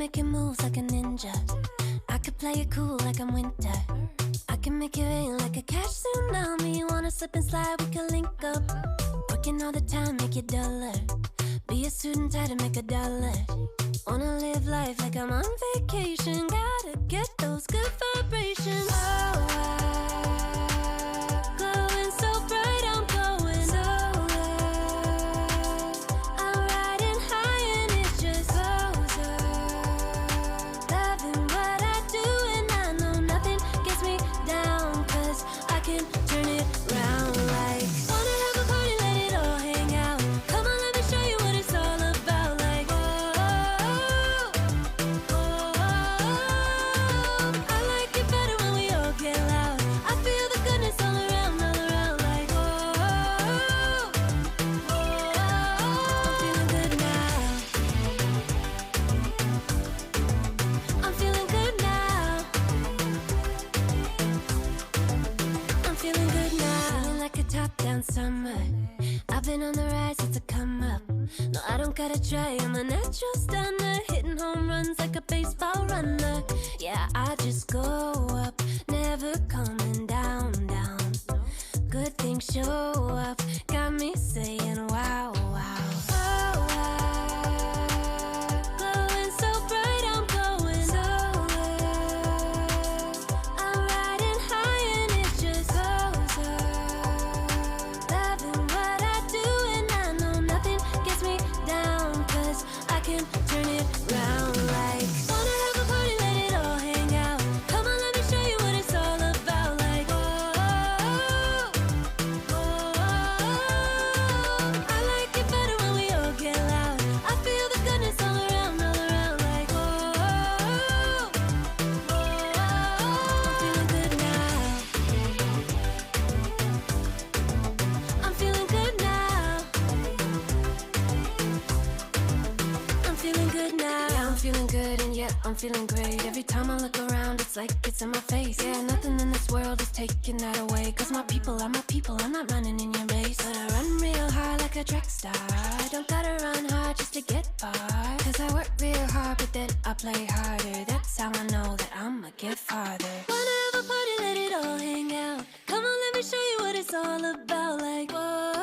making moves like a ninja. I could play it cool like I'm winter. I can make it rain like a cash tsunami. Wanna slip and slide, we can link up. Working all the time, make it duller. Be a student, try to make a dollar. Wanna live life like I'm on vacation. Gotta get those good vibrations. Oh, glowing so bright, I'm glowing solar. I'm riding high and it just goes up. Loving what I do and I know nothing gets me down, 'cause I can turn it round like. Wanna have a party, let it all hang out. Come on, let me show you what it's all about. Like, I like it better when we all get loud. I feel the goodness all around, like, I'm feeling good now. I'm feeling good now. I'm feeling good now. Feeling like a top-down summer. I've been on the rise, it's a come up. No, I don't gotta try, I'm a natural stunner. Hitting home runs like a baseball runner. Yeah, I just go up, never coming down, down. Good things show up, got me saying wow, wow. Oh, glowing so bright, I'm glowing solar. I'm riding high and it just goes up. Loving what I do and I know nothing gets me down, 'cause I can turn it round like. Wanna have a party, let it all hang out. Come on, let me show you what it's all about. Like, I like it better when we all get loud. I feel the goodness all around, like, I'm feeling good now. I'm feeling good now. I'm feeling good now. Yeah, I'm feeling good and yeah, I'm feeling great. Every time I look around, it's like it's in my face. Yeah, nothing in this world is taking that away. 'Cause my people are my people, I'm not running in your race. But I run real hard like a track star. I don't gotta run hard just to get far. 'Cause I work real hard, but then I play harder. That's how I know that I'ma get farther. Wanna have a party, let it all hang out. Come on, let me show you what it's all about. Like, whoa.